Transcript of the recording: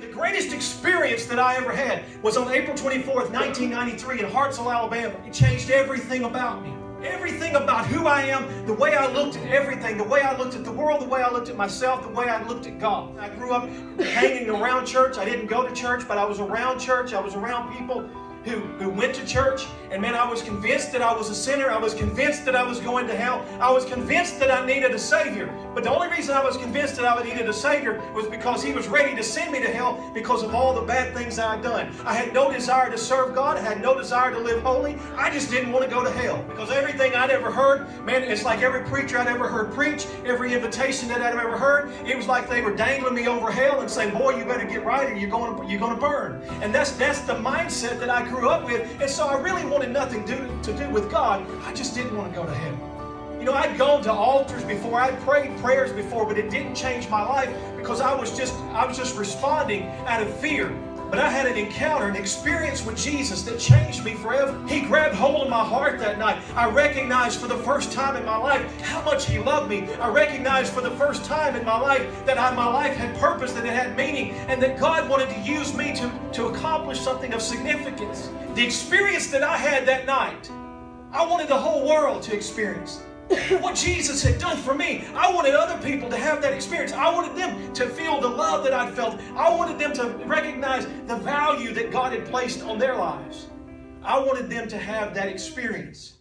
The greatest experience that I ever had was on April 24th, 1993 in Hartselle, Alabama. It changed everything about me. Everything about who I am, the way I looked at everything, the way I looked at the world, the way I looked at myself, the way I looked at God. I grew up hanging around church. I didn't go to church, but I was around church. I was around people who went to church, and man, I was convinced that I was a sinner. I was convinced that I was going to hell. I was convinced that I needed a Savior. But the only reason I was convinced that I needed a Savior was because He was ready to send me to hell because of all the bad things I had done. I had no desire to serve God. I had no desire to live holy. I just didn't want to go to hell because everything I'd ever heard, man, it's like every preacher I'd ever heard preach, every invitation that I'd ever heard, it was like they were dangling me over hell and saying, boy, you better get right or you're going to burn. And that's the mindset that I grew up with. And so I really wanted nothing to do with God. I just didn't want to go to heaven. You know, I'd gone to altars before, I'd prayed prayers before, but it didn't change my life because I was just responding out of fear. But I had an encounter, an experience with Jesus that changed me forever. He grabbed hold of my heart that night. I recognized for the first time in my life how much He loved me. I recognized for the first time in my life that my life had purpose, that it had meaning, and that God wanted to use me to accomplish something of significance. The experience that I had that night, I wanted the whole world to experience what Jesus had done for me. I wanted other people to have that experience. I wanted them to feel the love that I felt. I wanted them to recognize the value that God had placed on their lives. I wanted them to have that experience.